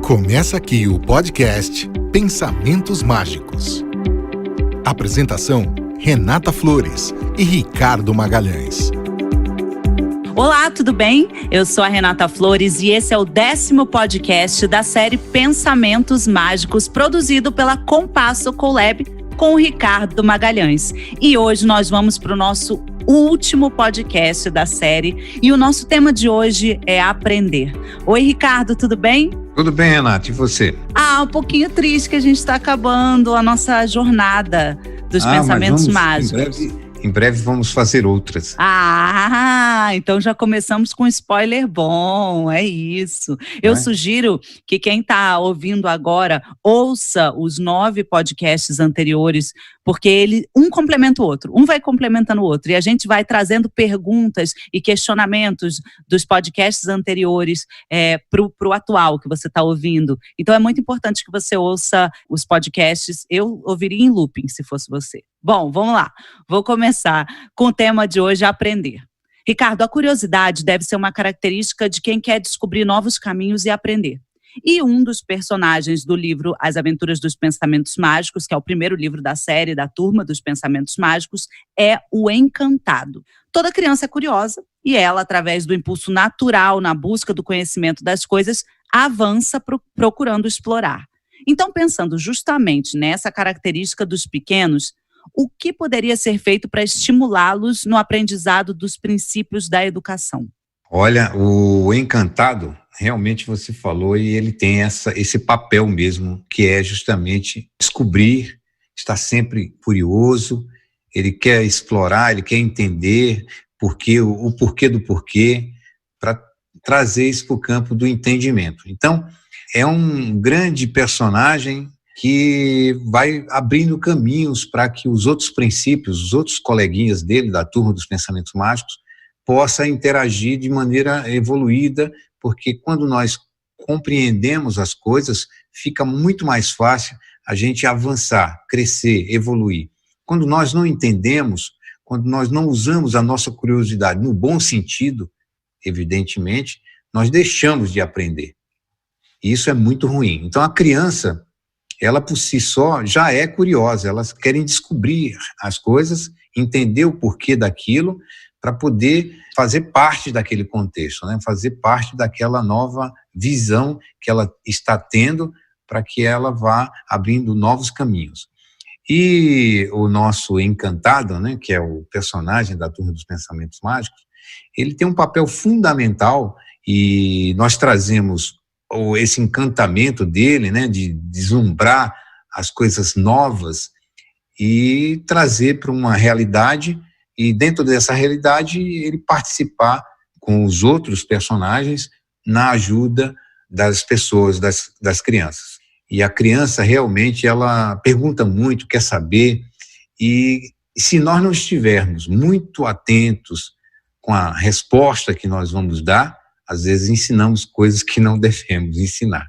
Começa aqui o podcast Pensamentos Mágicos. Apresentação: Renata Flores e Ricardo Magalhães. Olá, tudo bem? Eu sou a Renata Flores e esse é o 10º podcast da série Pensamentos Mágicos, produzido pela Compasso Colab com o Ricardo Magalhães. E hoje nós vamos para o nosso último podcast da série e o nosso tema de hoje é aprender. Oi, Ricardo, tudo bem? Tudo bem, Renata, e você? Um pouquinho triste que a gente está acabando a nossa jornada dos pensamentos mágicos. Em breve vamos fazer outras. Então já começamos com spoiler bom, é isso. Eu sugiro que quem está ouvindo agora ouça os 9 podcasts anteriores, porque um complementa o outro, um vai complementando o outro, e a gente vai trazendo perguntas e questionamentos dos podcasts anteriores pro atual que você está ouvindo. Então é muito importante que você ouça os podcasts. Eu ouviria em looping, se fosse você. Bom, vamos lá. Vou começar com o tema de hoje, aprender. Ricardo, a curiosidade deve ser uma característica de quem quer descobrir novos caminhos e aprender. E um dos personagens do livro As Aventuras dos Pensamentos Mágicos, que é o primeiro livro da série da Turma dos Pensamentos Mágicos, é o Encantado. Toda criança é curiosa e ela, através do impulso natural na busca do conhecimento das coisas, avança procurando explorar. Então, pensando justamente nessa característica dos pequenos, o que poderia ser feito para estimulá-los no aprendizado dos princípios da educação? Olha, o Encantado, realmente você falou, e ele tem esse papel mesmo, que é justamente descobrir, estar sempre curioso, ele quer explorar, ele quer entender o porquê do porquê, para trazer isso para o campo do entendimento. Então, é um grande personagem que vai abrindo caminhos para que os outros princípios, os outros coleguinhas dele, da Turma dos Pensamentos Mágicos, possa interagir de maneira evoluída, porque quando nós compreendemos as coisas, fica muito mais fácil a gente avançar, crescer, evoluir. Quando nós não entendemos, quando nós não usamos a nossa curiosidade no bom sentido, evidentemente, nós deixamos de aprender. E isso é muito ruim. Então, a criança, ela por si só já é curiosa, elas querem descobrir as coisas, entender o porquê daquilo, para poder fazer parte daquele contexto, né? Fazer parte daquela nova visão que ela está tendo, para que ela vá abrindo novos caminhos. E o nosso Encantado, né, que é o personagem da Turma dos Pensamentos Mágicos, ele tem um papel fundamental, e nós trazemos esse encantamento dele, né, de deslumbrar as coisas novas e trazer para uma realidade, e dentro dessa realidade ele participar com os outros personagens na ajuda das pessoas, das crianças. E a criança realmente, ela pergunta muito, quer saber, e se nós não estivermos muito atentos com a resposta que nós vamos dar, às vezes ensinamos coisas que não devemos ensinar.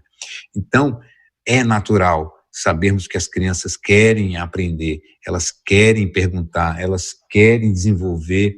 Então, é natural sabermos que as crianças querem aprender, elas querem perguntar, elas querem desenvolver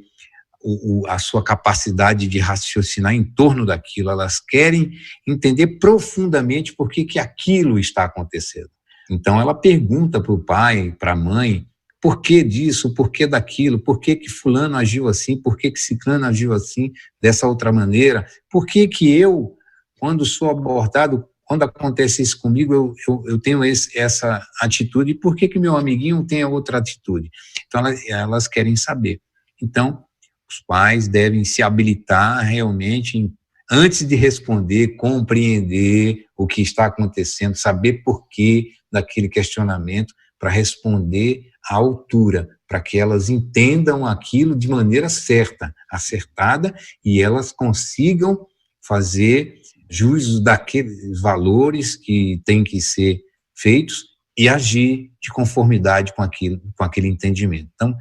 a sua capacidade de raciocinar em torno daquilo, elas querem entender profundamente por que aquilo está acontecendo. Então, ela pergunta para o pai, para a mãe, por que disso, por que daquilo, por que fulano agiu assim, por que ciclano agiu assim, dessa outra maneira, por que eu, quando sou abordado, quando acontece isso comigo, eu tenho essa atitude, e por que meu amiguinho tem outra atitude? Então, elas querem saber. Então, os pais devem se habilitar realmente, antes de responder, compreender o que está acontecendo, saber por que daquele questionamento, para responder à altura, para que elas entendam aquilo de maneira certa, acertada, e elas consigam fazer jus daqueles valores que têm que ser feitos e agir de conformidade com aquele entendimento. Então,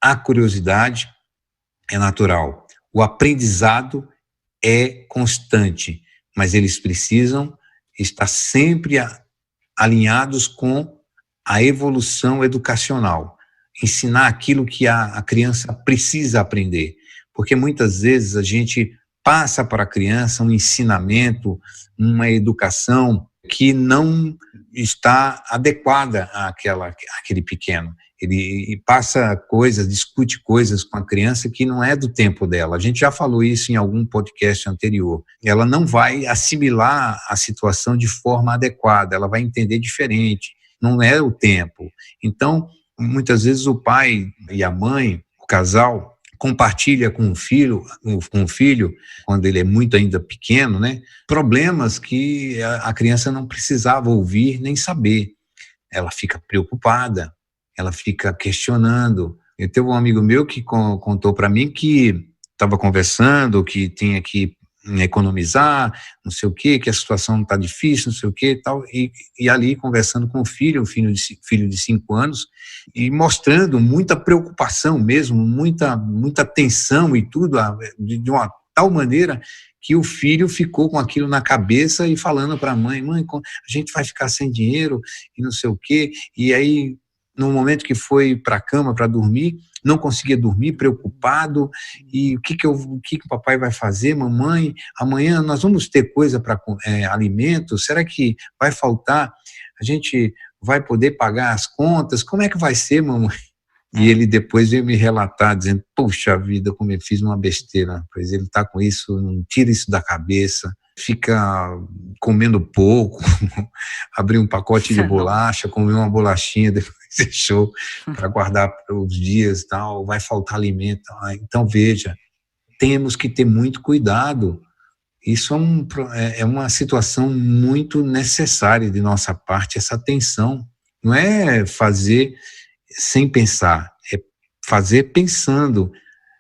a curiosidade é natural, o aprendizado é constante, mas eles precisam estar sempre alinhados com a evolução educacional, ensinar aquilo que a criança precisa aprender, porque muitas vezes a gente passa para a criança um ensinamento, uma educação que não está adequada àquele pequeno. Ele passa coisas, discute coisas com a criança que não é do tempo dela. A gente já falou isso em algum podcast anterior. Ela não vai assimilar a situação de forma adequada, ela vai entender diferente, não é o tempo. Então, muitas vezes o pai e a mãe, o casal, compartilha com o filho, quando ele é muito ainda pequeno, né, problemas que a criança não precisava ouvir nem saber. Ela fica preocupada, ela fica questionando. Eu teve um amigo meu que contou para mim que estava conversando, que tinha que economizar, não sei o quê, que a situação não está difícil, não sei o quê, tal, e ali conversando com o filho de 5 anos, e mostrando muita preocupação mesmo, muita tensão e tudo, de uma tal maneira que o filho ficou com aquilo na cabeça e falando para a mãe, a gente vai ficar sem dinheiro e não sei o quê, e aí no momento que foi para a cama para dormir, não conseguia dormir, preocupado, e o que o papai vai fazer, mamãe? Amanhã nós vamos ter coisa para alimento? Será que vai faltar? A gente vai poder pagar as contas? Como é que vai ser, mamãe? E ele depois veio me relatar, dizendo, puxa vida, como eu fiz uma besteira, pois ele está com isso, não tira isso da cabeça, fica comendo pouco, abrir um pacote de bolacha, comer uma bolachinha, depois deixou para guardar para os dias, tal, vai faltar alimento. Então, veja, temos que ter muito cuidado. Isso é uma situação muito necessária de nossa parte, essa atenção. Não é fazer sem pensar, é fazer pensando.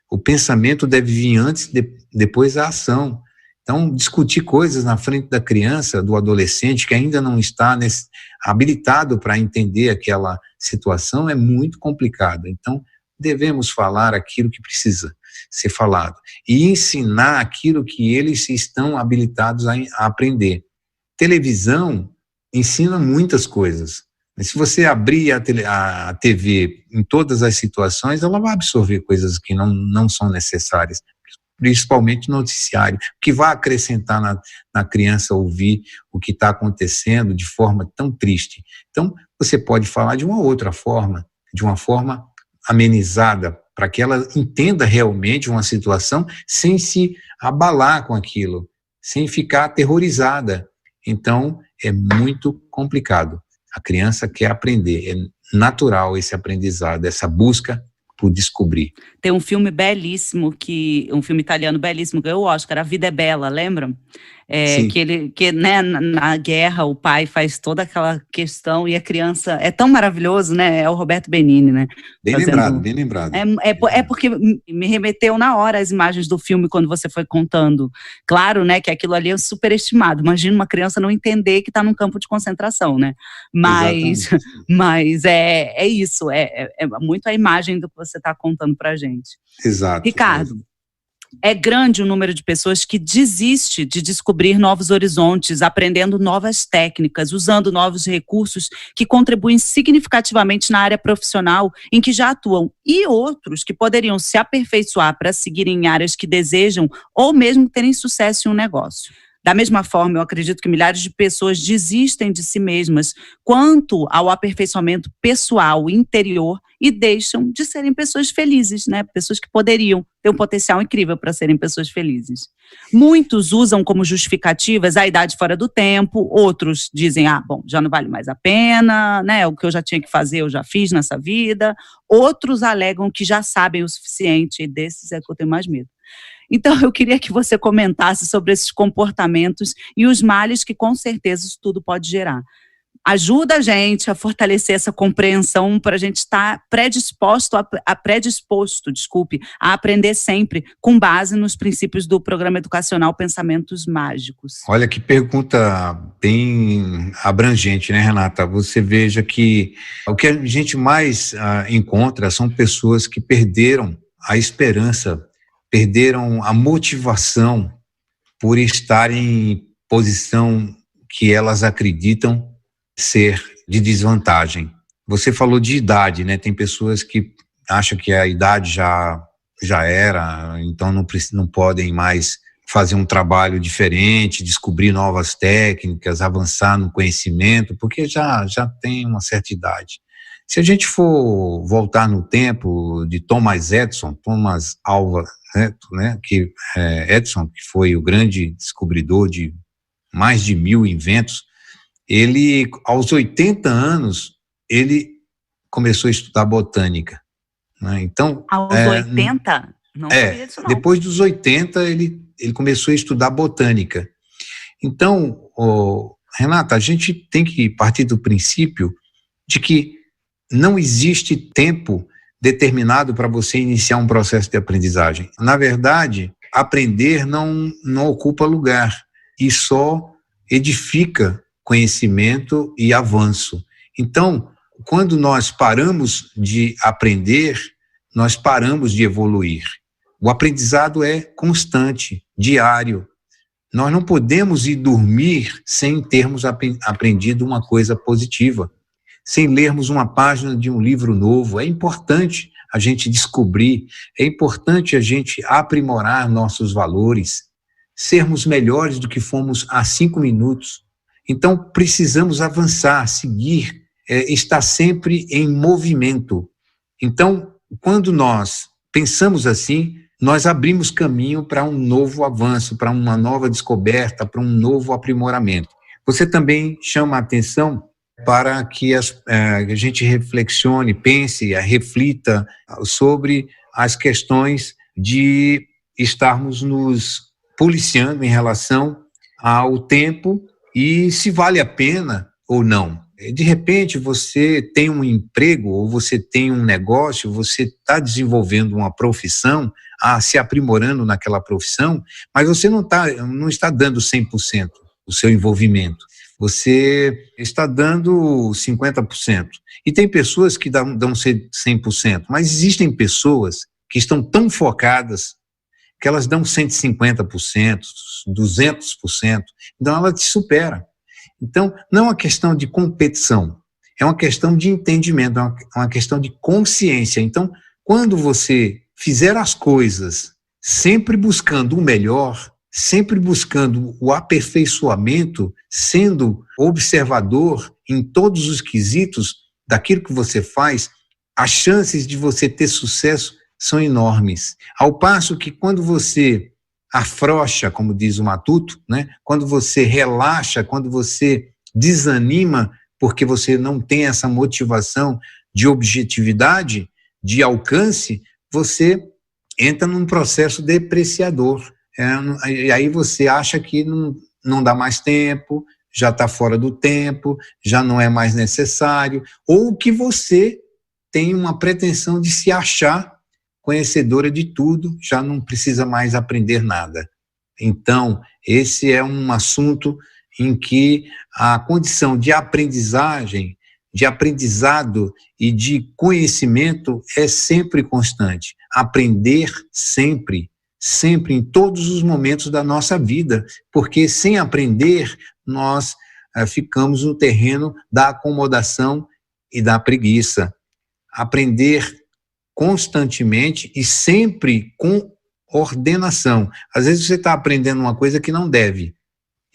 O pensamento deve vir antes, depois a ação. Então, discutir coisas na frente da criança, do adolescente, que ainda não está habilitado para entender aquela situação, é muito complicado. Então, devemos falar aquilo que precisa ser falado e ensinar aquilo que eles estão habilitados a aprender. Televisão ensina muitas coisas. Mas se você abrir a TV em todas as situações, ela vai absorver coisas que não são necessárias, principalmente noticiário, que vai acrescentar na criança ouvir o que está acontecendo de forma tão triste. Então, você pode falar de uma outra forma, de uma forma amenizada, para que ela entenda realmente uma situação sem se abalar com aquilo, sem ficar aterrorizada. Então, é muito complicado. A criança quer aprender, é natural esse aprendizado, essa busca por descobrir. Tem um filme belíssimo, um filme italiano belíssimo, ganhou o Oscar, A Vida é Bela, lembram? Né, na guerra o pai faz toda aquela questão e a criança, é tão maravilhoso, né? É o Roberto Benigni, né? Bem lembrado. É porque me remeteu na hora as imagens do filme quando você foi contando. Claro, né, que aquilo ali é superestimado. Imagina uma criança não entender que está num campo de concentração, né? Mas é isso, é muito a imagem do que você está contando pra gente. Exato. Ricardo, é grande o número de pessoas que desiste de descobrir novos horizontes, aprendendo novas técnicas, usando novos recursos que contribuem significativamente na área profissional em que já atuam, e outros que poderiam se aperfeiçoar para seguir em áreas que desejam ou mesmo terem sucesso em um negócio. Da mesma forma, eu acredito que milhares de pessoas desistem de si mesmas quanto ao aperfeiçoamento pessoal interior e deixam de serem pessoas felizes, né? Pessoas que poderiam ter um potencial incrível para serem pessoas felizes. Muitos usam como justificativas a idade fora do tempo, outros dizem, já não vale mais a pena, né? O que eu já tinha que fazer eu já fiz nessa vida. Outros alegam que já sabem o suficiente, e desses é que eu tenho mais medo. Então, eu queria que você comentasse sobre esses comportamentos e os males que, com certeza, isso tudo pode gerar. Ajuda a gente a fortalecer essa compreensão para a gente estar predisposto a aprender sempre, com base nos princípios do programa educacional Pensamentos Mágicos. Olha que pergunta bem abrangente, né, Renata? Você veja que o que a gente mais encontra são pessoas que perderam a esperança, perderam a motivação por estarem em posição que elas acreditam ser de desvantagem. Você falou de idade, né? Tem pessoas que acham que a idade já era, então não podem mais fazer um trabalho diferente, descobrir novas técnicas, avançar no conhecimento, porque já tem uma certa idade. Se a gente for voltar no tempo de Thomas Alva Edison, né, Edison, que foi o grande descobridor de mais de 1000 inventos, ele, aos 80 anos, ele começou a estudar botânica. Né? Então, aos 80? Não sabia disso, não. Depois dos 80, ele começou a estudar botânica. Então, Renata, a gente tem que partir do princípio de que não existe tempo determinado para você iniciar um processo de aprendizagem. Na verdade, aprender não ocupa lugar e só edifica conhecimento e avanço. Então, quando nós paramos de aprender, nós paramos de evoluir. O aprendizado é constante, diário. Nós não podemos ir dormir sem termos aprendido uma coisa positiva, sem lermos uma página de um livro novo. É importante a gente descobrir, é importante a gente aprimorar nossos valores, sermos melhores do que fomos há 5 minutos. Então, precisamos avançar, seguir, estar sempre em movimento. Então, quando nós pensamos assim, nós abrimos caminho para um novo avanço, para uma nova descoberta, para um novo aprimoramento. Você também chama a atenção para que a gente reflexione, pense, reflita sobre as questões de estarmos nos policiando em relação ao tempo e se vale a pena ou não. De repente, você tem um emprego ou você tem um negócio, você está desenvolvendo uma profissão, se aprimorando naquela profissão, mas você não está dando 100% o seu envolvimento. Você está dando 50%. E tem pessoas que dão 100%, mas existem pessoas que estão tão focadas que elas dão 150%, 200%, então ela te supera. Então, não é uma questão de competição, é uma questão de entendimento, é uma questão de consciência. Então, quando você fizer as coisas sempre buscando o melhor, sempre buscando o aperfeiçoamento, sendo observador em todos os quesitos daquilo que você faz, as chances de você ter sucesso são enormes. Ao passo que quando você afrouxa, como diz o Matuto, né? Quando você relaxa, quando você desanima, porque você não tem essa motivação de objetividade, de alcance, você entra num processo depreciador. E aí você acha que não dá mais tempo, já está fora do tempo, já não é mais necessário, ou que você tem uma pretensão de se achar conhecedora de tudo, já não precisa mais aprender nada. Então, esse é um assunto em que a condição de aprendizagem, de aprendizado e de conhecimento é sempre constante. Aprender sempre, sempre, em todos os momentos da nossa vida, porque sem aprender, nós ficamos no terreno da acomodação e da preguiça. Aprender constantemente e sempre com ordenação. Às vezes você está aprendendo uma coisa que não deve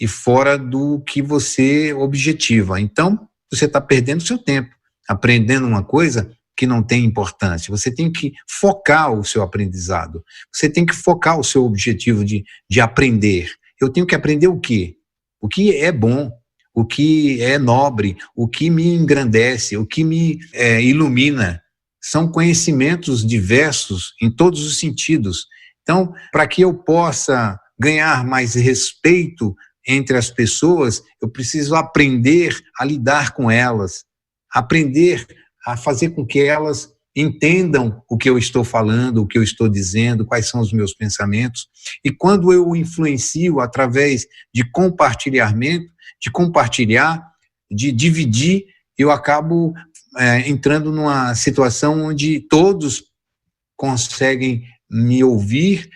e fora do que você objetiva. Então, você está perdendo seu tempo aprendendo uma coisa que não tem importância. Você tem que focar o seu aprendizado. Você tem que focar o seu objetivo de aprender. Eu tenho que aprender o quê? O que é bom, o que é nobre, o que me engrandece, o que me ilumina. São conhecimentos diversos em todos os sentidos. Então, para que eu possa ganhar mais respeito entre as pessoas, eu preciso aprender a lidar com elas, aprender a fazer com que elas entendam o que eu estou falando, o que eu estou dizendo, quais são os meus pensamentos. E quando eu influencio através de compartilhamento, de compartilhar, de dividir, eu acabo entrando numa situação onde todos conseguem me ouvir,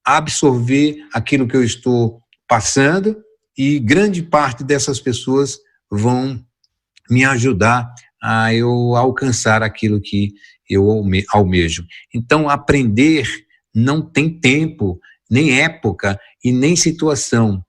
absorver aquilo que eu estou passando, e grande parte dessas pessoas vão me ajudar a eu alcançar aquilo que eu almejo. Então, aprender não tem tempo, nem época e nem situação.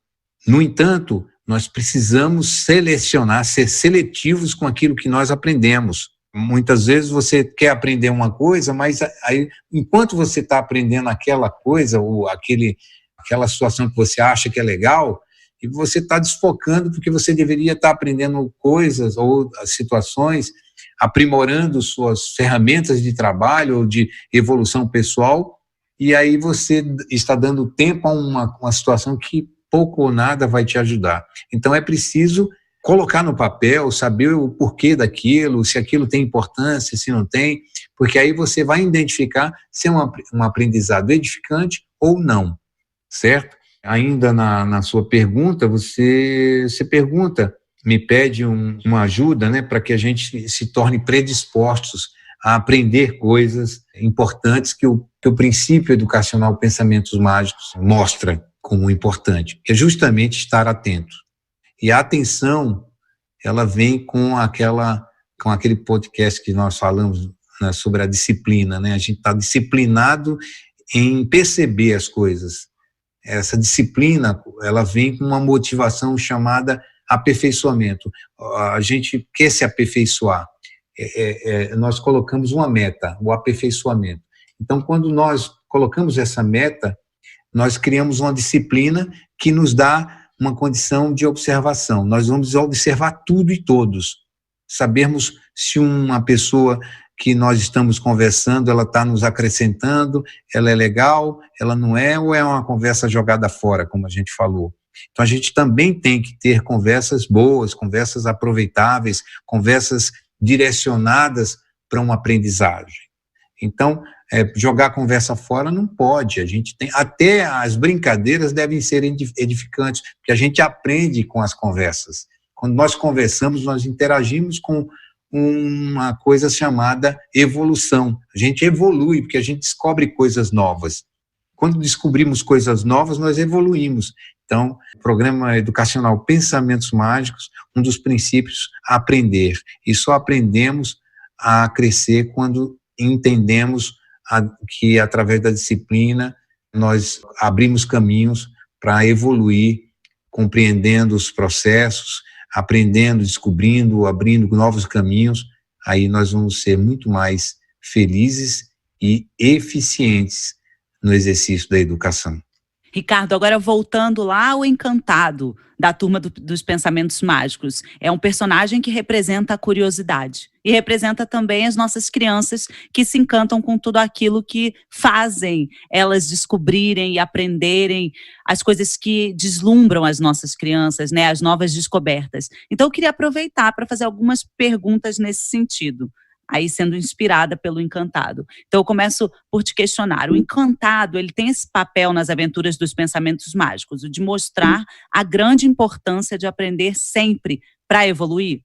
No entanto, nós precisamos selecionar, ser seletivos com aquilo que nós aprendemos. Muitas vezes você quer aprender uma coisa, mas aí, enquanto você está aprendendo aquela coisa ou aquela situação que você acha que é legal, e você está desfocando porque você deveria estar aprendendo coisas ou situações, aprimorando suas ferramentas de trabalho ou de evolução pessoal, e aí você está dando tempo a uma situação que pouco ou nada vai te ajudar. Então é preciso colocar no papel, saber o porquê daquilo, se aquilo tem importância, se não tem, porque aí você vai identificar se é um aprendizado edificante ou não, certo? Ainda na sua pergunta, você pergunta, me pede uma ajuda, né, para que a gente se torne predispostos a aprender coisas importantes que o princípio educacional Pensamentos Mágicos mostra como importante, que é justamente estar atento. E a atenção, ela vem com aquele podcast que nós falamos, né, sobre a disciplina, né? A gente está disciplinado em perceber as coisas. Essa disciplina, ela vem com uma motivação chamada aperfeiçoamento. A gente quer se aperfeiçoar. Nós colocamos uma meta, o aperfeiçoamento. Então, quando nós colocamos essa meta, nós criamos uma disciplina que nos dá uma condição de observação. Nós vamos observar tudo e todos. Sabermos se uma pessoa que nós estamos conversando, ela está nos acrescentando, ela é legal, ela não é, ou é uma conversa jogada fora, como a gente falou. Então, a gente também tem que ter conversas boas, conversas aproveitáveis, conversas direcionadas para uma aprendizagem. Então, jogar a conversa fora não pode. A gente tem, até as brincadeiras devem ser edificantes, porque a gente aprende com as conversas. Quando nós conversamos, nós interagimos com uma coisa chamada evolução. A gente evolui, porque a gente descobre coisas novas. Quando descobrimos coisas novas, nós evoluímos. Então, o programa educacional Pensamentos Mágicos, um dos princípios, aprender. E só aprendemos a crescer quando entendemos que, através da disciplina, nós abrimos caminhos para evoluir, compreendendo os processos, aprendendo, descobrindo, abrindo novos caminhos. Aí nós vamos ser muito mais felizes e eficientes no exercício da educação. Ricardo, agora voltando lá ao Encantado, da turma dos Pensamentos Mágicos. É um personagem que representa a curiosidade. E representa também as nossas crianças que se encantam com tudo aquilo que fazem elas descobrirem e aprenderem as coisas que deslumbram as nossas crianças, né, as novas descobertas. Então eu queria aproveitar para fazer algumas perguntas nesse sentido, aí sendo inspirada pelo Encantado. Então eu começo por te questionar. O Encantado, ele tem esse papel nas aventuras dos Pensamentos Mágicos, o de mostrar a grande importância de aprender sempre para evoluir?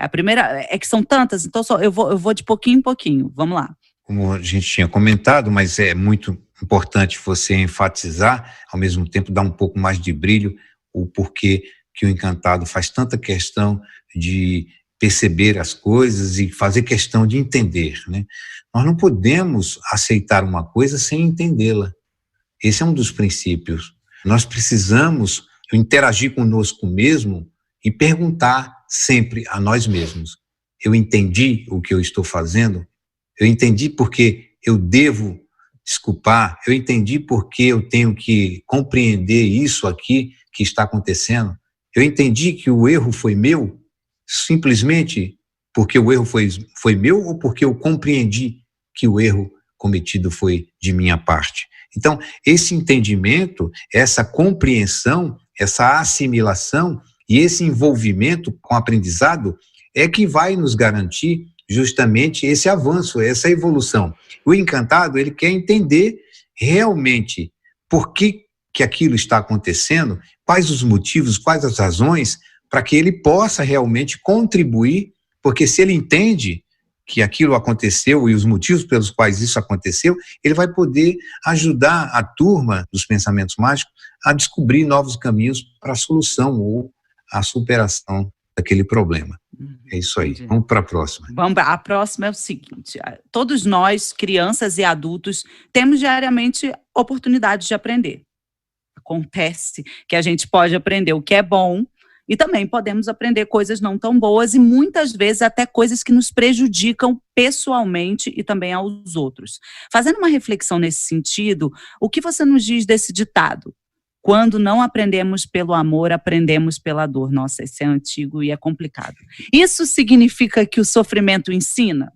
A primeira, é que são tantas, então eu vou de pouquinho em pouquinho, vamos lá. Como a gente tinha comentado, mas é muito importante você enfatizar, ao mesmo tempo dar um pouco mais de brilho, o porquê que o Encantado faz tanta questão de perceber as coisas e fazer questão de entender, né? Nós não podemos aceitar uma coisa sem entendê-la. Esse é um dos princípios. Nós precisamos interagir conosco mesmo e perguntar sempre a nós mesmos: eu entendi o que eu estou fazendo? Eu entendi porque eu devo desculpar? Eu entendi porque eu tenho que compreender isso aqui que está acontecendo? Eu entendi que o erro foi meu? Simplesmente porque o erro foi meu ou porque eu compreendi que o erro cometido foi de minha parte? Então, esse entendimento, essa compreensão, essa assimilação e esse envolvimento com o aprendizado é que vai nos garantir justamente esse avanço, essa evolução. O Encantado, ele quer entender realmente por que aquilo está acontecendo, quais os motivos, quais as razões, para que ele possa realmente contribuir, porque se ele entende que aquilo aconteceu e os motivos pelos quais isso aconteceu, ele vai poder ajudar a turma dos Pensamentos Mágicos a descobrir novos caminhos para a solução ou a superação daquele problema. É isso aí. Entendi. Vamos para a próxima. A próxima é o seguinte: todos nós, crianças e adultos, temos diariamente oportunidades de aprender. Acontece que a gente pode aprender o que é bom e também podemos aprender coisas não tão boas e muitas vezes até coisas que nos prejudicam pessoalmente e também aos outros. Fazendo uma reflexão nesse sentido, o que você nos diz desse ditado? Quando não aprendemos pelo amor, aprendemos pela dor. Nossa, esse é antigo e é complicado. Isso significa que o sofrimento ensina?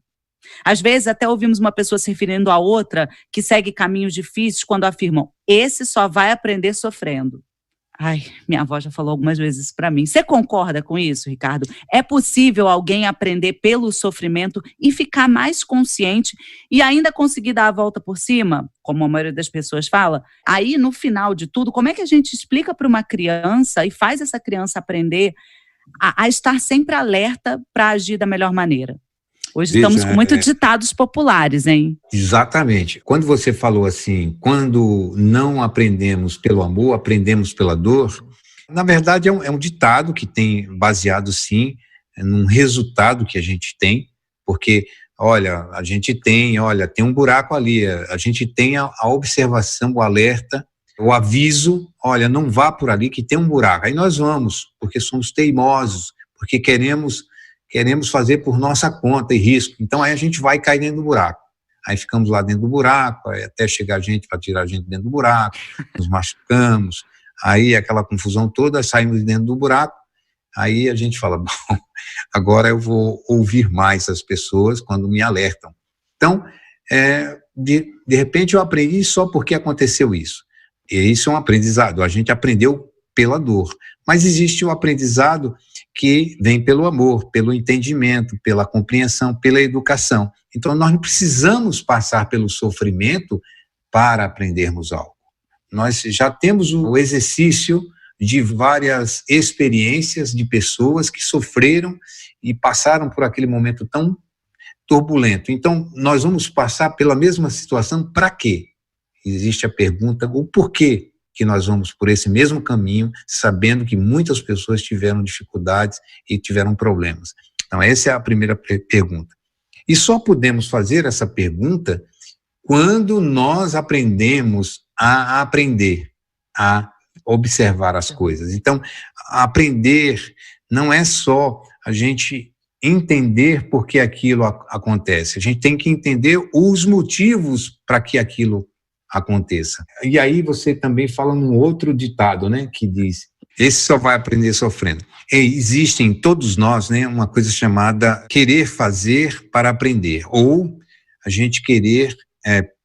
Às vezes até ouvimos uma pessoa se referindo a outra que segue caminhos difíceis quando afirmam: esse só vai aprender sofrendo. Ai, minha avó já falou algumas vezes isso para mim. Você concorda com isso, Ricardo? É possível alguém aprender pelo sofrimento e ficar mais consciente e ainda conseguir dar a volta por cima, como a maioria das pessoas fala? Aí, no final de tudo, como é que a gente explica para uma criança e faz essa criança aprender a estar sempre alerta para agir da melhor maneira? Hoje estamos com muitos ditados populares, hein? Exatamente. Quando você falou assim, quando não aprendemos pelo amor, aprendemos pela dor, na verdade é um ditado que tem baseado, sim, num resultado que a gente tem, porque, olha, tem um buraco ali, a gente tem a observação, o alerta, o aviso, olha, não vá por ali que tem um buraco. Aí nós vamos, porque somos teimosos, porque queremos fazer por nossa conta e risco. Então, aí a gente vai cair dentro do buraco. Aí ficamos lá dentro do buraco, até chegar a gente para tirar a gente dentro do buraco, nos machucamos, aí aquela confusão toda, saímos de dentro do buraco, aí a gente fala, bom, agora eu vou ouvir mais as pessoas quando me alertam. Então, de repente eu aprendi só porque aconteceu isso. E isso é um aprendizado, a gente aprendeu pela dor. Mas existe o aprendizado que vem pelo amor, pelo entendimento, pela compreensão, pela educação. Então, nós não precisamos passar pelo sofrimento para aprendermos algo. Nós já temos o exercício de várias experiências de pessoas que sofreram e passaram por aquele momento tão turbulento. Então, nós vamos passar pela mesma situação para quê? Existe a pergunta, o porquê que nós vamos por esse mesmo caminho, sabendo que muitas pessoas tiveram dificuldades e tiveram problemas. Então, essa é a primeira pergunta. E só podemos fazer essa pergunta quando nós aprendemos a aprender, a observar as coisas. Então, aprender não é só a gente entender por que aquilo acontece, a gente tem que entender os motivos para que aquilo aconteça. E aí você também fala num outro ditado, né, que diz, esse só vai aprender sofrendo. Existe em todos nós, né, uma coisa chamada querer fazer para aprender, ou a gente querer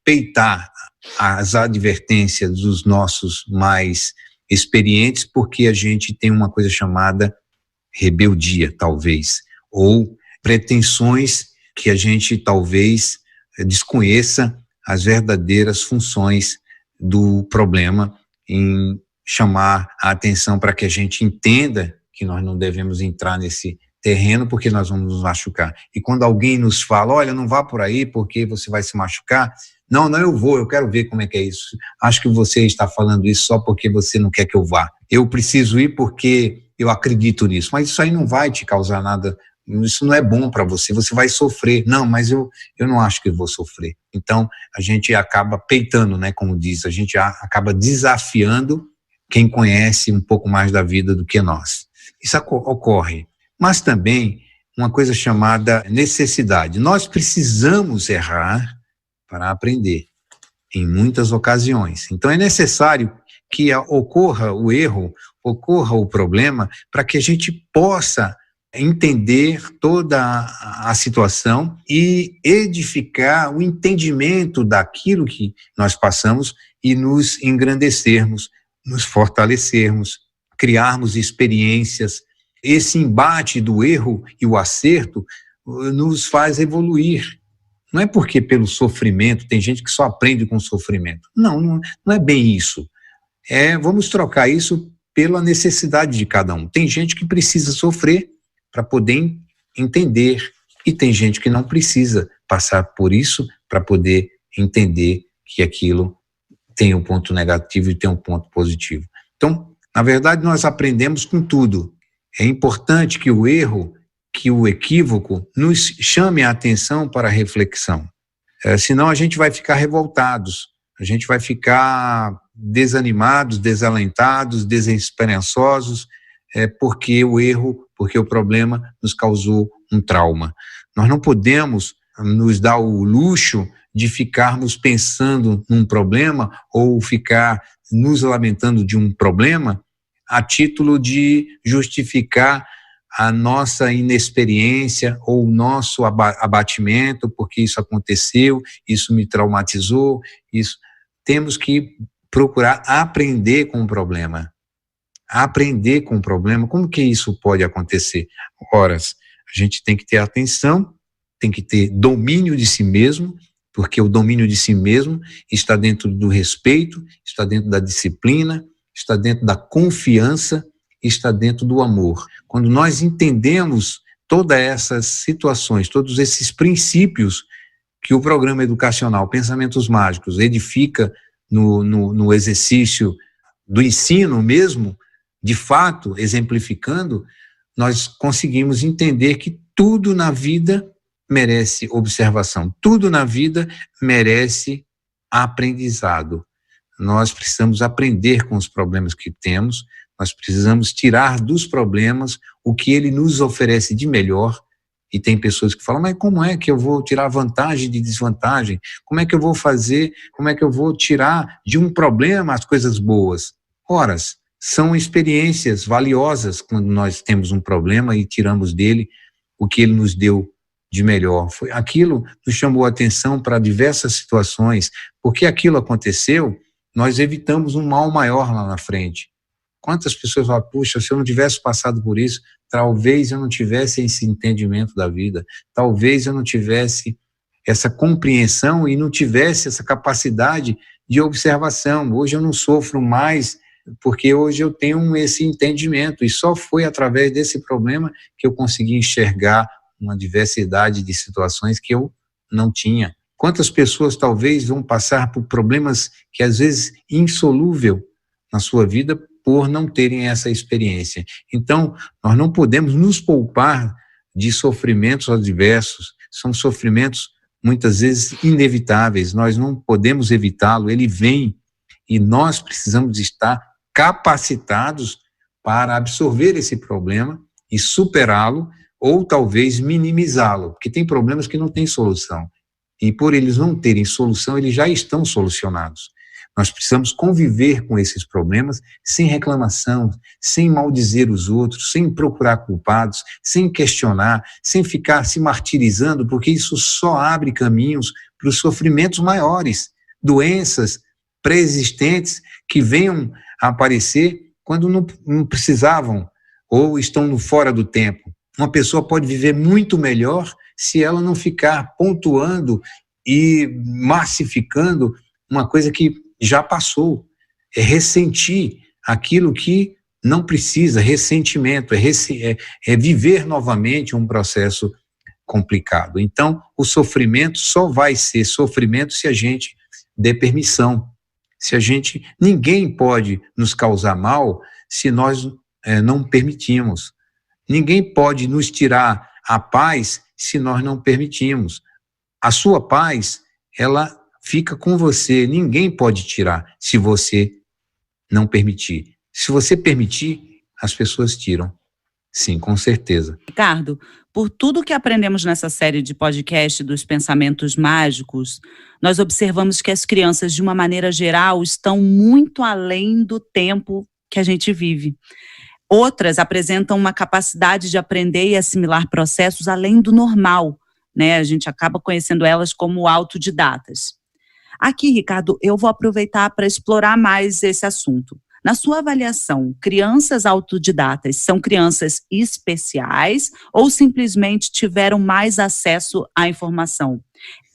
peitar as advertências dos nossos mais experientes, porque a gente tem uma coisa chamada rebeldia, talvez, ou pretensões que a gente talvez desconheça as verdadeiras funções do problema, em chamar a atenção para que a gente entenda que nós não devemos entrar nesse terreno porque nós vamos nos machucar. E quando alguém nos fala, olha, não vá por aí porque você vai se machucar, não, eu quero ver como é que é isso. Acho que você está falando isso só porque você não quer que eu vá. Eu preciso ir porque eu acredito nisso, mas isso aí não vai te causar nada, isso não é bom para você, você vai sofrer. Não, mas eu não acho que eu vou sofrer. Então, a gente acaba peitando, né, como diz, a gente acaba desafiando quem conhece um pouco mais da vida do que nós. Isso ocorre. Mas também uma coisa chamada necessidade. Nós precisamos errar para aprender, em muitas ocasiões. Então, é necessário que ocorra o erro, ocorra o problema, para que a gente possa entender toda a situação e edificar o entendimento daquilo que nós passamos e nos engrandecermos, nos fortalecermos, criarmos experiências. Esse embate do erro e o acerto nos faz evoluir. Não é porque pelo sofrimento, tem gente que só aprende com sofrimento. Não é bem isso. Vamos trocar isso pela necessidade de cada um. Tem gente que precisa sofrer para poder entender, e tem gente que não precisa passar por isso para poder entender que aquilo tem um ponto negativo e tem um ponto positivo. Então, na verdade, nós aprendemos com tudo. É importante que o erro, que o equívoco nos chame a atenção para a reflexão. Senão a gente vai ficar revoltados, a gente vai ficar desanimados, desalentados, desesperançosos, porque o problema nos causou um trauma. Nós não podemos nos dar o luxo de ficarmos pensando num problema ou ficar nos lamentando de um problema a título de justificar a nossa inexperiência ou o nosso abatimento, porque isso aconteceu, isso me traumatizou, isso. Temos que procurar aprender com o problema. Aprender com o problema. Como que isso pode acontecer? Ora, a gente tem que ter atenção, tem que ter domínio de si mesmo, porque o domínio de si mesmo está dentro do respeito, está dentro da disciplina, está dentro da confiança, está dentro do amor. Quando nós entendemos todas essas situações, todos esses princípios que o programa educacional Pensamentos Mágicos edifica no exercício do ensino mesmo, de fato, exemplificando, nós conseguimos entender que tudo na vida merece observação, tudo na vida merece aprendizado. Nós precisamos aprender com os problemas que temos, nós precisamos tirar dos problemas o que ele nos oferece de melhor. E tem pessoas que falam, mas como é que eu vou tirar vantagem de desvantagem? Como é que eu vou fazer, como é que eu vou tirar de um problema as coisas boas? Ora, são experiências valiosas quando nós temos um problema e tiramos dele o que ele nos deu de melhor. Aquilo nos chamou a atenção para diversas situações, porque aquilo aconteceu, nós evitamos um mal maior lá na frente. Quantas pessoas falam, puxa, se eu não tivesse passado por isso, talvez eu não tivesse esse entendimento da vida, talvez eu não tivesse essa compreensão e não tivesse essa capacidade de observação. Hoje eu não sofro mais, porque hoje eu tenho esse entendimento, e só foi através desse problema que eu consegui enxergar uma diversidade de situações que eu não tinha. Quantas pessoas talvez vão passar por problemas que às vezes insolúvel na sua vida por não terem essa experiência. Então, nós não podemos nos poupar de sofrimentos adversos, são sofrimentos muitas vezes inevitáveis, nós não podemos evitá-lo, ele vem e nós precisamos estar capacitados para absorver esse problema e superá-lo ou talvez minimizá-lo, porque tem problemas que não têm solução. E por eles não terem solução, eles já estão solucionados. Nós precisamos conviver com esses problemas sem reclamação, sem maldizer os outros, sem procurar culpados, sem questionar, sem ficar se martirizando, porque isso só abre caminhos para os sofrimentos maiores, doenças pré-existentes que venham a aparecer quando não precisavam ou estão fora do tempo. Uma pessoa pode viver muito melhor se ela não ficar pontuando e massificando uma coisa que já passou. É ressentir aquilo que não precisa, ressentimento, é viver novamente um processo complicado. Então, o sofrimento só vai ser sofrimento se a gente der permissão. Ninguém pode nos causar mal se nós não permitimos. Ninguém pode nos tirar a paz se nós não permitimos. A sua paz, ela fica com você, ninguém pode tirar se você não permitir. Se você permitir, as pessoas tiram. Sim, com certeza. Ricardo, por tudo que aprendemos nessa série de podcast dos Pensamentos Mágicos, nós observamos que as crianças, de uma maneira geral, estão muito além do tempo que a gente vive. Outras apresentam uma capacidade de aprender e assimilar processos além do normal, né? A gente acaba conhecendo elas como autodidatas. Aqui, Ricardo, eu vou aproveitar para explorar mais esse assunto. Na sua avaliação, crianças autodidatas são crianças especiais ou simplesmente tiveram mais acesso à informação?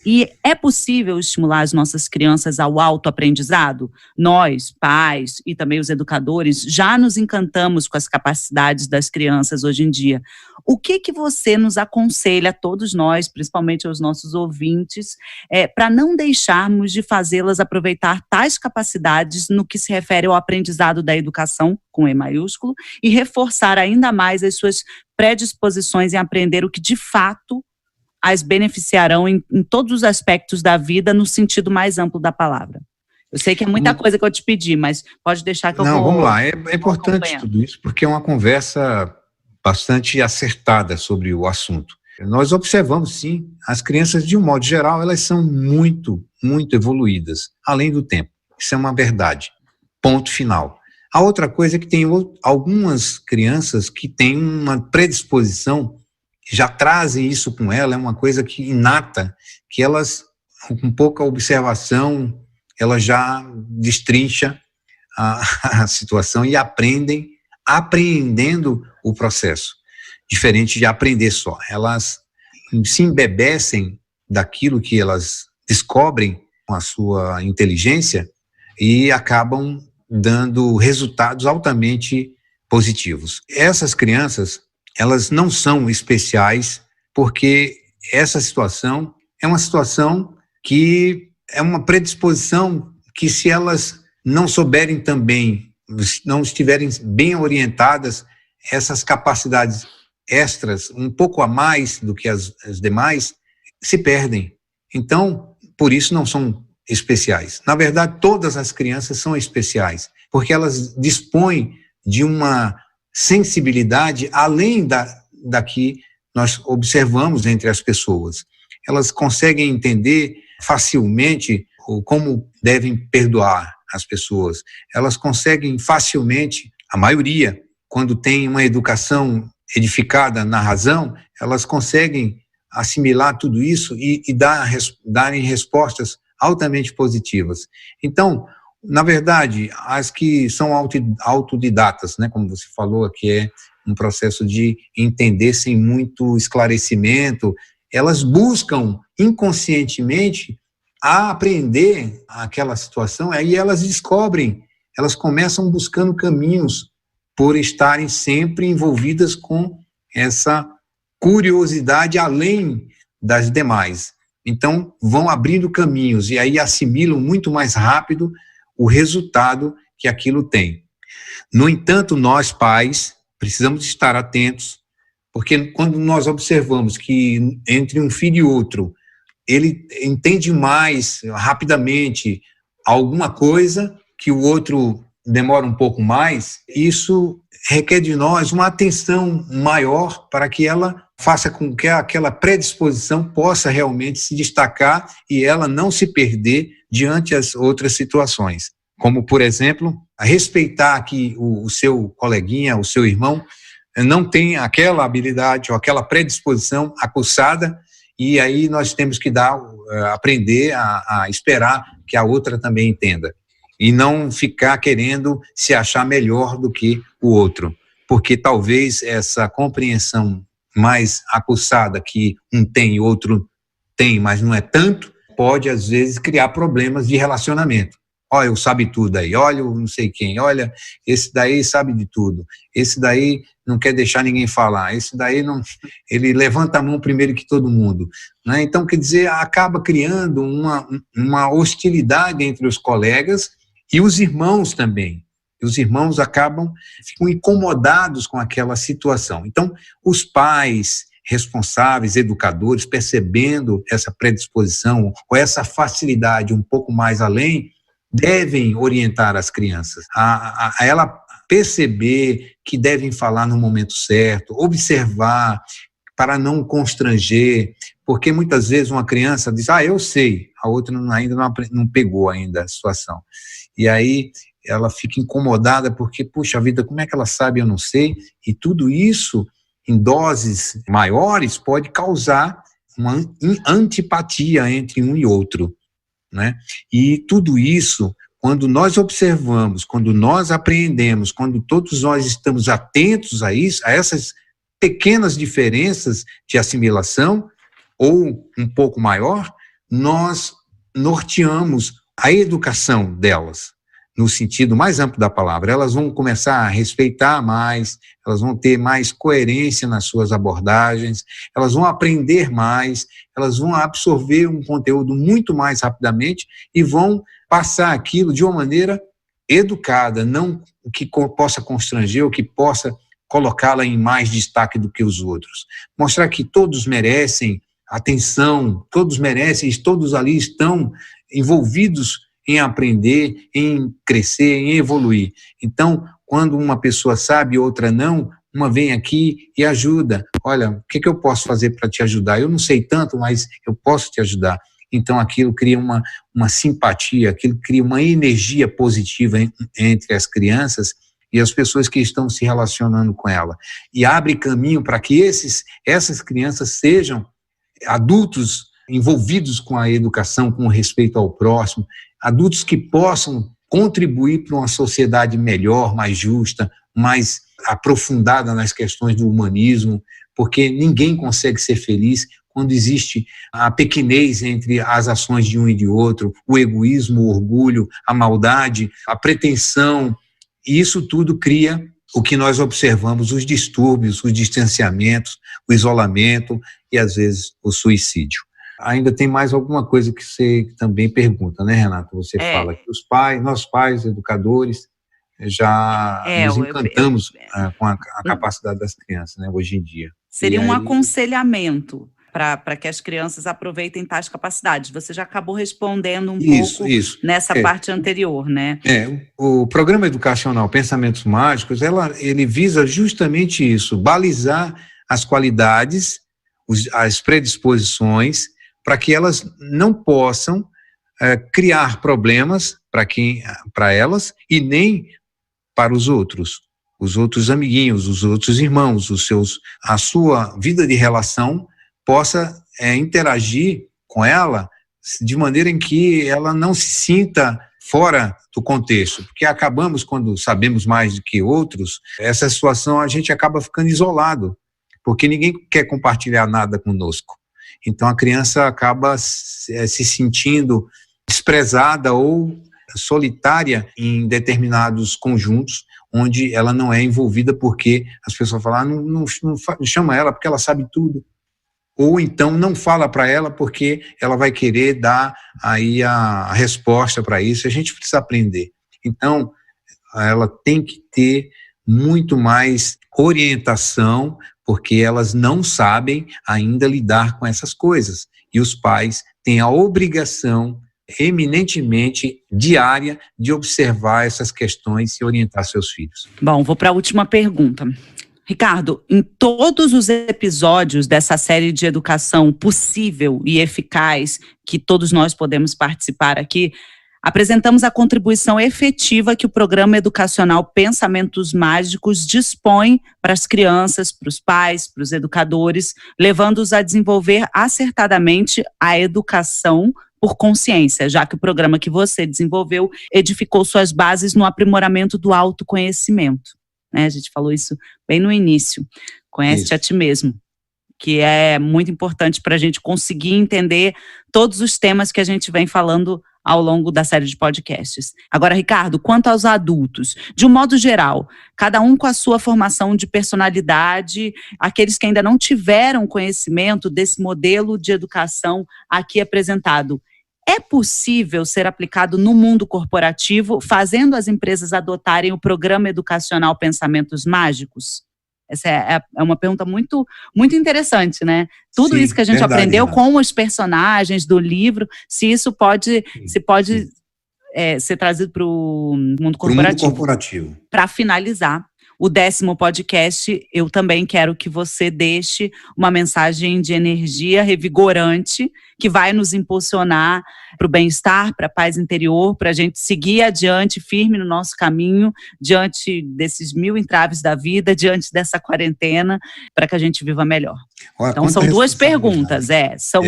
E é possível estimular as nossas crianças ao autoaprendizado? Nós, pais e também os educadores, já nos encantamos com as capacidades das crianças hoje em dia. O que você nos aconselha a todos nós, principalmente aos nossos ouvintes, para não deixarmos de fazê-las aproveitar tais capacidades no que se refere ao aprendizado da educação, com E maiúsculo, e reforçar ainda mais as suas predisposições em aprender o que de fato as beneficiarão em todos os aspectos da vida, no sentido mais amplo da palavra. Eu sei que é muita coisa que eu te pedi, mas pode deixar que eu vou... Não, vamos lá. É importante tudo isso, porque é uma conversa bastante acertada sobre o assunto. Nós observamos, sim, as crianças, de um modo geral, elas são muito, muito evoluídas, além do tempo. Isso é uma verdade. Ponto final. A outra coisa é que tem algumas crianças que têm uma predisposição, já trazem isso com ela, é uma coisa que inata, que elas, com pouca observação, elas já destrincha a situação e aprendem, apreendendo o processo. Diferente de aprender só. Elas se embebecem daquilo que elas descobrem com a sua inteligência e acabam dando resultados altamente positivos. Essas crianças, elas não são especiais, porque essa situação é uma situação que é uma predisposição que, se elas não souberem também, não estiverem bem orientadas, essas capacidades extras, um pouco a mais do que as demais, se perdem. Então, por isso não são especiais. Na verdade, todas as crianças são especiais, porque elas dispõem de uma sensibilidade além da que nós observamos entre as pessoas. Elas conseguem entender facilmente como devem perdoar as pessoas. Elas conseguem facilmente, a maioria, quando tem uma educação edificada na razão, elas conseguem assimilar tudo isso e darem respostas altamente positivas. Então, na verdade, as que são autodidatas, né, como você falou, que é um processo de entender sem muito esclarecimento, elas buscam inconscientemente a aprender aquela situação, aí elas descobrem, elas começam buscando caminhos por estarem sempre envolvidas com essa curiosidade além das demais. Então, vão abrindo caminhos e aí assimilam muito mais rápido o resultado que aquilo tem. No entanto, nós, pais, precisamos estar atentos, porque quando nós observamos que entre um filho e outro, ele entende mais rapidamente alguma coisa que o outro demora um pouco mais, isso requer de nós uma atenção maior para que ela faça com que aquela predisposição possa realmente se destacar e ela não se perder diante das outras situações. Como, por exemplo, respeitar que o seu coleguinha, o seu irmão, não tem aquela habilidade ou aquela predisposição aguçada, e aí nós temos que aprender a esperar que a outra também entenda. E não ficar querendo se achar melhor do que o outro, porque talvez essa compreensão mais aguçada que um tem e outro tem, mas não é tanto, pode às vezes criar problemas de relacionamento. Olha, eu sabe tudo aí, olha o não sei quem, olha, esse daí sabe de tudo, esse daí não quer deixar ninguém falar, esse daí não, ele levanta a mão primeiro que todo mundo, né? Então, quer dizer, acaba criando uma hostilidade entre os colegas e os irmãos também. Os irmãos ficam incomodados com aquela situação. Então, os pais responsáveis, educadores, percebendo essa predisposição ou essa facilidade um pouco mais além, devem orientar as crianças a ela perceber que devem falar no momento certo, observar para não constranger, porque muitas vezes uma criança diz, eu sei, a outra ainda não pegou ainda a situação. E aí ela fica incomodada porque, puxa vida, como é que ela sabe, eu não sei, e tudo isso em doses maiores pode causar uma antipatia entre um e outro, né? E tudo isso, quando nós observamos, quando nós apreendemos, quando todos nós estamos atentos a isso, a essas pequenas diferenças de assimilação, ou um pouco maior, nós norteamos a educação delas, no sentido mais amplo da palavra. Elas vão começar a respeitar mais, elas vão ter mais coerência nas suas abordagens, elas vão aprender mais, elas vão absorver um conteúdo muito mais rapidamente e vão passar aquilo de uma maneira educada, não que possa constranger ou que possa colocá-la em mais destaque do que os outros. Mostrar que todos merecem atenção, todos merecem, todos ali estão envolvidos em aprender, em crescer, em evoluir. Então, quando uma pessoa sabe e outra não, uma vem aqui e ajuda. Olha, o que eu posso fazer para te ajudar? Eu não sei tanto, mas eu posso te ajudar. Então, aquilo cria uma simpatia, aquilo cria uma energia positiva entre as crianças e as pessoas que estão se relacionando com ela. E abre caminho para que essas crianças sejam adultos envolvidos com a educação, com o respeito ao próximo, adultos que possam contribuir para uma sociedade melhor, mais justa, mais aprofundada nas questões do humanismo, porque ninguém consegue ser feliz quando existe a pequenez entre as ações de um e de outro, o egoísmo, o orgulho, a maldade, a pretensão, e isso tudo cria o que nós observamos, os distúrbios, os distanciamentos, o isolamento e, às vezes, o suicídio. Ainda tem mais alguma coisa que você também pergunta, né, Renata? Você fala que nós pais, educadores, já nos encantamos com a capacidade das crianças, né, hoje em dia. Seria um aconselhamento para que as crianças aproveitem tais capacidades. Você já acabou respondendo pouco nessa parte anterior, né? O programa educacional Pensamentos Mágicos, ele visa justamente isso, balizar as qualidades, as predisposições, para que elas não possam criar problemas para elas e nem para os outros amiguinhos, os outros irmãos, a sua vida de relação possa interagir com ela de maneira em que ela não se sinta fora do contexto, porque acabamos, quando sabemos mais do que outros, essa situação a gente acaba ficando isolado, porque ninguém quer compartilhar nada conosco. Então a criança acaba se sentindo desprezada ou solitária em determinados conjuntos, onde ela não é envolvida porque as pessoas falam, não chama ela porque ela sabe tudo. Ou então não fala para ela porque ela vai querer dar aí a resposta para isso. A gente precisa aprender. Então, ela tem que ter muito mais orientação, porque elas não sabem ainda lidar com essas coisas. E os pais têm a obrigação eminentemente diária de observar essas questões e orientar seus filhos. Bom, vou para a última pergunta. Ricardo, em todos os episódios dessa série de educação possível e eficaz que todos nós podemos participar aqui, apresentamos a contribuição efetiva que o programa educacional Pensamentos Mágicos dispõe para as crianças, para os pais, para os educadores, levando-os a desenvolver acertadamente a educação por consciência, já que o programa que você desenvolveu edificou suas bases no aprimoramento do autoconhecimento. A gente falou isso bem no início. Conhece-te a ti mesmo, que é muito importante para a gente conseguir entender todos os temas que a gente vem falando ao longo da série de podcasts. Agora, Ricardo, quanto aos adultos, de um modo geral, cada um com a sua formação de personalidade, aqueles que ainda não tiveram conhecimento desse modelo de educação aqui apresentado, é possível ser aplicado no mundo corporativo, fazendo as empresas adotarem o programa educacional Pensamentos Mágicos? Essa é uma pergunta muito, muito interessante, né? Tudo isso que a gente aprendeu com os personagens do livro, se isso pode ser trazido para o mundo corporativo. Para finalizar o 10º podcast, eu também quero que você deixe uma mensagem de energia revigorante que vai nos impulsionar para o bem-estar, para a paz interior, para a gente seguir adiante, firme no nosso caminho, diante desses 1000 entraves da vida, diante dessa quarentena, para que a gente viva melhor. Então, são duas perguntas,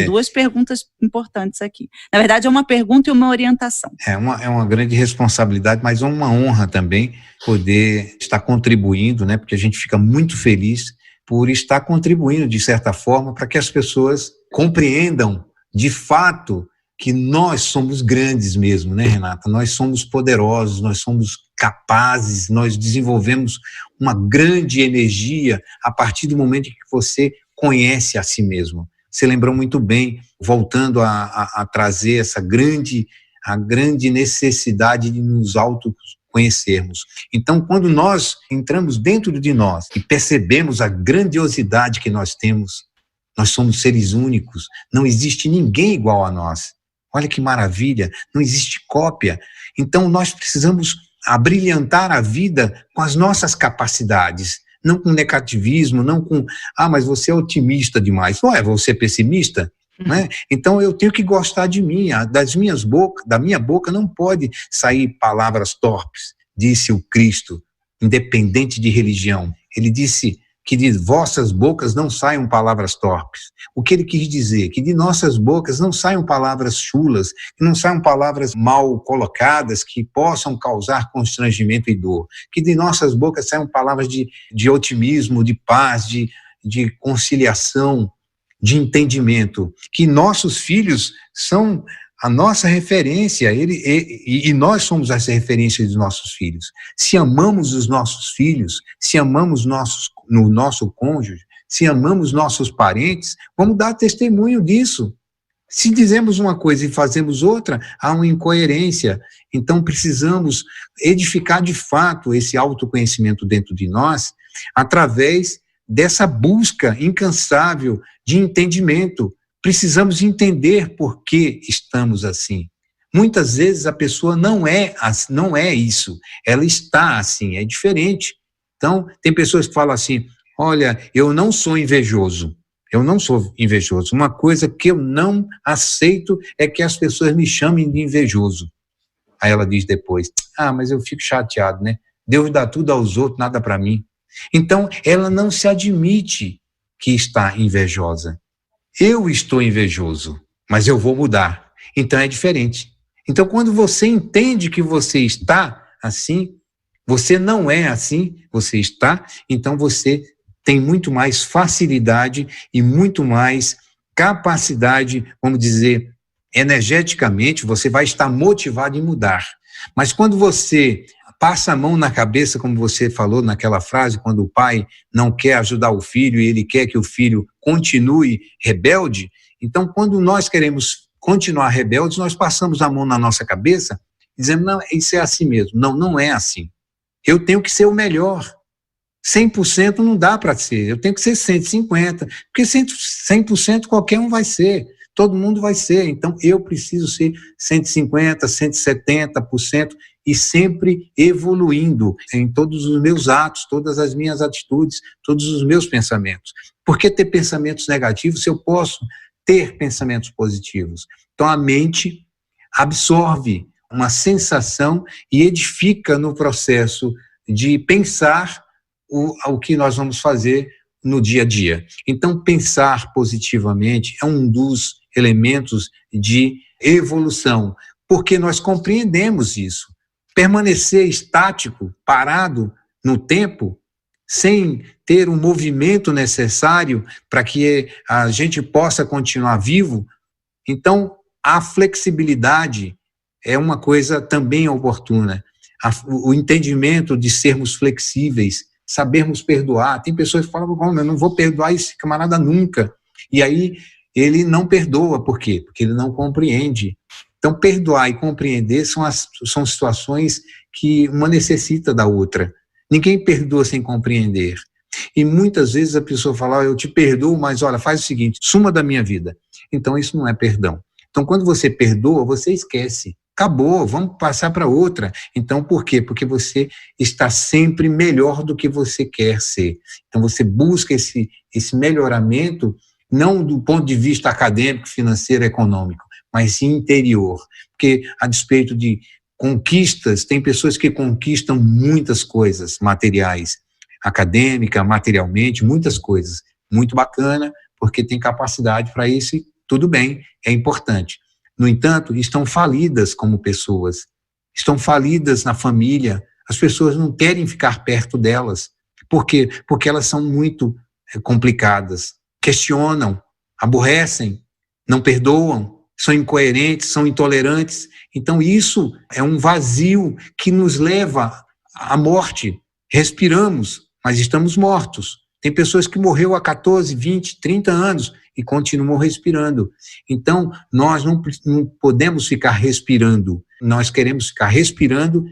duas perguntas importantes aqui. Na verdade, é uma pergunta e uma orientação. É uma grande responsabilidade, mas é uma honra também poder estar contribuindo, né? Porque a gente fica muito feliz por estar contribuindo, de certa forma, para que as pessoas compreendam, de fato, que nós somos grandes mesmo, né, Renata? Nós somos poderosos, nós somos capazes, nós desenvolvemos uma grande energia a partir do momento em que você conhece a si mesmo. Você lembrou muito bem, voltando a trazer a grande necessidade de nos conhecermos. Então, quando nós entramos dentro de nós e percebemos a grandiosidade que nós temos, nós somos seres únicos, não existe ninguém igual a nós. Olha que maravilha, não existe cópia. Então, nós precisamos abrilhantar a vida com as nossas capacidades, não com negativismo, não com, mas você é otimista demais. Ué, você é pessimista? Né? Então, eu tenho que gostar de mim, da minha boca não pode sair palavras torpes, disse o Cristo, independente de religião. Ele disse que de vossas bocas não saiam palavras torpes. O que ele quis dizer? Que de nossas bocas não saiam palavras chulas, que não saiam palavras mal colocadas, que possam causar constrangimento e dor. Que de nossas bocas saiam palavras de otimismo, de paz, de conciliação, de entendimento. Que nossos filhos são a nossa referência, e nós somos essa referência dos nossos filhos. Se amamos os nossos filhos, se amamos no nosso cônjuge, se amamos nossos parentes, vamos dar testemunho disso. Se dizemos uma coisa e fazemos outra, há uma incoerência. Então precisamos edificar de fato esse autoconhecimento dentro de nós, através dessa busca incansável de entendimento. Precisamos entender por que estamos assim. Muitas vezes a pessoa não é isso, ela está assim, é diferente. Então, tem pessoas que falam assim, olha, eu não sou invejoso. Uma coisa que eu não aceito é que as pessoas me chamem de invejoso. Aí ela diz depois, mas eu fico chateado, né? Deus dá tudo aos outros, nada para mim. Então, ela não se admite que está invejosa. Eu estou invejoso, mas eu vou mudar. Então é diferente. Então quando você entende que você está assim, você não é assim, você está, então você tem muito mais facilidade e muito mais capacidade, vamos dizer, energeticamente, você vai estar motivado em mudar. Mas quando você passa a mão na cabeça, como você falou naquela frase, quando o pai não quer ajudar o filho e ele quer que o filho continue rebelde, então quando nós queremos continuar rebeldes, nós passamos a mão na nossa cabeça e dizemos, não, isso é assim mesmo. Não, não é assim. Eu tenho que ser o melhor. 100% não dá para ser, eu tenho que ser 150%, porque 100% qualquer um vai ser, todo mundo vai ser, então eu preciso ser 150%, 170%, e sempre evoluindo em todos os meus atos, todas as minhas atitudes, todos os meus pensamentos. Por que ter pensamentos negativos se eu posso ter pensamentos positivos? Então a mente absorve uma sensação e edifica no processo de pensar o que nós vamos fazer no dia a dia. Então pensar positivamente é um dos elementos de evolução, porque nós compreendemos isso. Permanecer estático, parado no tempo, sem ter um movimento necessário para que a gente possa continuar vivo. Então, a flexibilidade é uma coisa também oportuna. O entendimento de sermos flexíveis, sabermos perdoar. Tem pessoas que falam, eu não vou perdoar esse camarada nunca. E aí ele não perdoa. Por quê? Porque ele não compreende. Então, perdoar e compreender são situações que uma necessita da outra. Ninguém perdoa sem compreender. E muitas vezes a pessoa fala, eu te perdoo, mas olha, faz o seguinte, suma da minha vida. Então, isso não é perdão. Então, quando você perdoa, você esquece. Acabou, vamos passar para outra. Então, por quê? Porque você está sempre melhor do que você quer ser. Então, você busca esse melhoramento, não do ponto de vista acadêmico, financeiro, econômico, mas interior. Porque, a despeito de conquistas, tem pessoas que conquistam muitas coisas materiais, acadêmica, materialmente, muitas coisas. Muito bacana, porque tem capacidade para isso e tudo bem, é importante. No entanto, estão falidas como pessoas, estão falidas na família, as pessoas não querem ficar perto delas. Por quê? Porque elas são muito complicadas, questionam, aborrecem, não perdoam, são incoerentes, são intolerantes. Então isso é um vazio que nos leva à morte. Respiramos, mas estamos mortos. Tem pessoas que morreram há 14, 20, 30 anos e continuam respirando. Então, nós não podemos ficar respirando. Nós queremos ficar respirando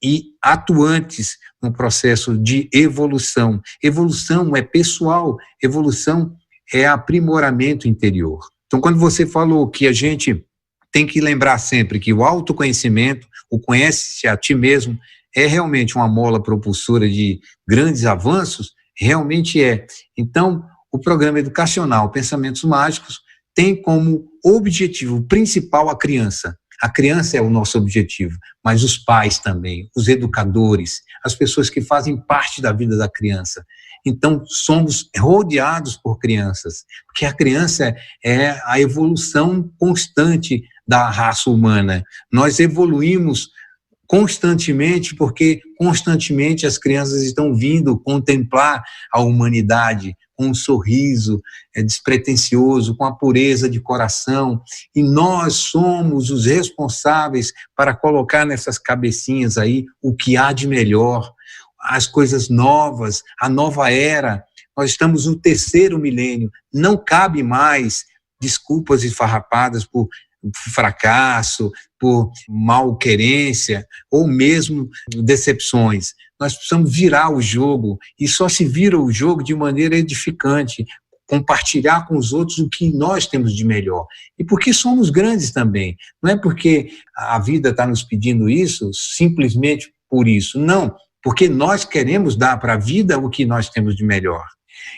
e atuantes no processo de evolução. Evolução é pessoal, evolução é aprimoramento interior. Então, quando você falou que a gente tem que lembrar sempre que o autoconhecimento, o conhece-se a ti mesmo, é realmente uma mola propulsora de grandes avanços, realmente é. Então, o programa educacional Pensamentos Mágicos tem como objetivo principal a criança. A criança é o nosso objetivo, mas os pais também, os educadores, as pessoas que fazem parte da vida da criança. Então, somos rodeados por crianças, porque a criança é a evolução constante da raça humana. Nós evoluímos constantemente, porque constantemente as crianças estão vindo contemplar a humanidade com um sorriso despretensioso, com a pureza de coração, e nós somos os responsáveis para colocar nessas cabecinhas aí o que há de melhor, as coisas novas, a nova era. Nós estamos no 3º milênio, não cabe mais desculpas esfarrapadas por fracasso, por malquerência ou mesmo decepções. Nós precisamos virar o jogo, e só se vira o jogo de maneira edificante, compartilhar com os outros o que nós temos de melhor. E porque somos grandes também, não é porque a vida está nos pedindo isso, simplesmente por isso, não, porque nós queremos dar para a vida o que nós temos de melhor.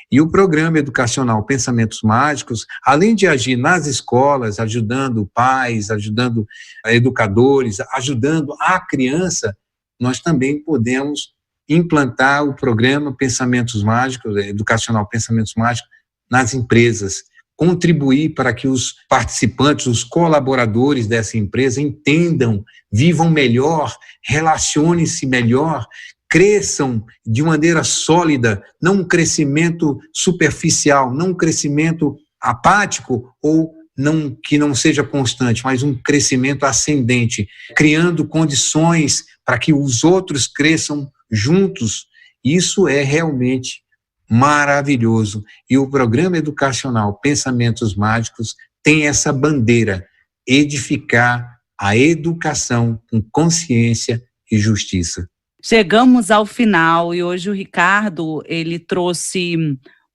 E o programa educacional Pensamentos Mágicos, além de agir nas escolas, ajudando pais, ajudando educadores, ajudando a criança, nós também podemos implantar o programa Pensamentos Mágicos, educacional Pensamentos Mágicos, nas empresas, contribuir para que os participantes, os colaboradores dessa empresa entendam, vivam melhor, relacionem-se melhor, cresçam de maneira sólida, não um crescimento superficial, não um crescimento apático ou que não seja constante, mas um crescimento ascendente, criando condições para que os outros cresçam juntos. Isso é realmente maravilhoso. E o programa educacional Pensamentos Mágicos tem essa bandeira: edificar a educação com consciência e justiça. Chegamos ao final e hoje o Ricardo, ele trouxe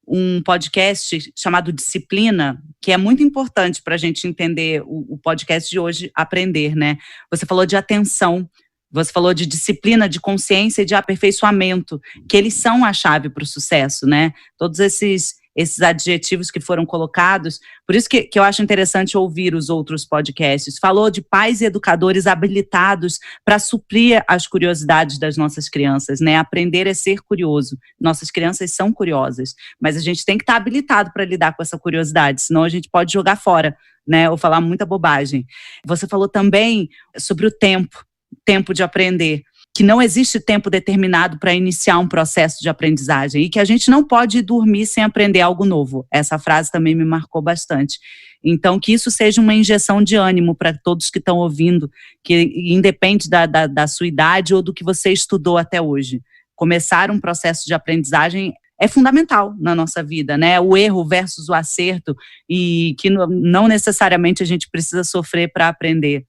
um podcast chamado Disciplina, que é muito importante para a gente entender o podcast de hoje, Aprender, né? Você falou de atenção, você falou de disciplina, de consciência e de aperfeiçoamento, que eles são a chave para o sucesso, né? Todos esses adjetivos que foram colocados, por isso que eu acho interessante ouvir os outros podcasts. Falou de pais e educadores habilitados para suprir as curiosidades das nossas crianças, né? Aprender é ser curioso. Nossas crianças são curiosas, mas a gente tem que estar habilitado para lidar com essa curiosidade, senão a gente pode jogar fora, né? Ou falar muita bobagem. Você falou também sobre o tempo de aprender, que não existe tempo determinado para iniciar um processo de aprendizagem e que a gente não pode dormir sem aprender algo novo. Essa frase também me marcou bastante. Então, que isso seja uma injeção de ânimo para todos que estão ouvindo, que independe da sua idade ou do que você estudou até hoje. Começar um processo de aprendizagem é fundamental na nossa vida, né? O erro versus o acerto, e que não necessariamente a gente precisa sofrer para aprender.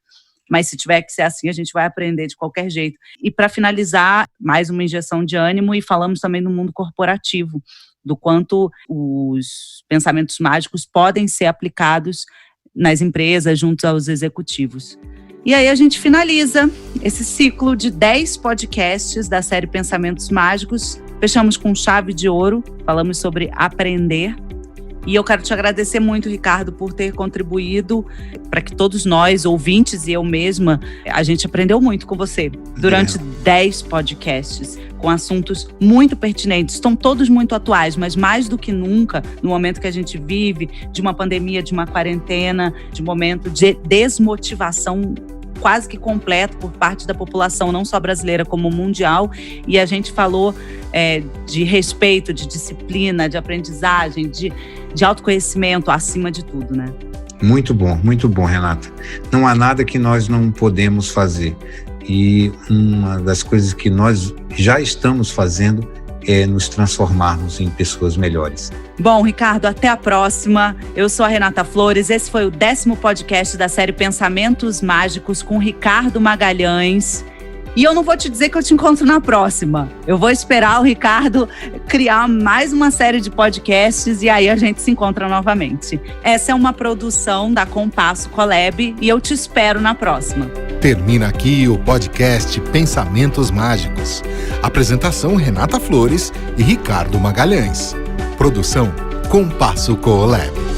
Mas se tiver que ser assim, a gente vai aprender de qualquer jeito. E para finalizar, mais uma injeção de ânimo, e falamos também no mundo corporativo, do quanto os pensamentos mágicos podem ser aplicados nas empresas, junto aos executivos. E aí a gente finaliza esse ciclo de 10 podcasts da série Pensamentos Mágicos. Fechamos com chave de ouro, falamos sobre aprender. E eu quero te agradecer muito, Ricardo, por ter contribuído para que todos nós, ouvintes e eu mesma, a gente aprendeu muito com você durante 10 podcasts, com assuntos muito pertinentes. Estão todos muito atuais, mas mais do que nunca, no momento que a gente vive, de uma pandemia, de uma quarentena, de um momento de desmotivação quase que completo por parte da população, não só brasileira como mundial, e a gente falou de respeito, de disciplina, de aprendizagem, de autoconhecimento acima de tudo, né? Muito bom, Renata. Não há nada que nós não podemos fazer, e uma das coisas que nós já estamos fazendo é nos transformarmos em pessoas melhores. Bom, Ricardo, até a próxima. Eu sou a Renata Flores. Esse foi o 10º podcast da série Pensamentos Mágicos com Ricardo Magalhães. E eu não vou te dizer que eu te encontro na próxima. Eu vou esperar o Ricardo criar mais uma série de podcasts e aí a gente se encontra novamente. Essa é uma produção da Compasso Colab e eu te espero na próxima. Termina aqui o podcast Pensamentos Mágicos. Apresentação Renata Flores e Ricardo Magalhães. Produção Compasso Colab.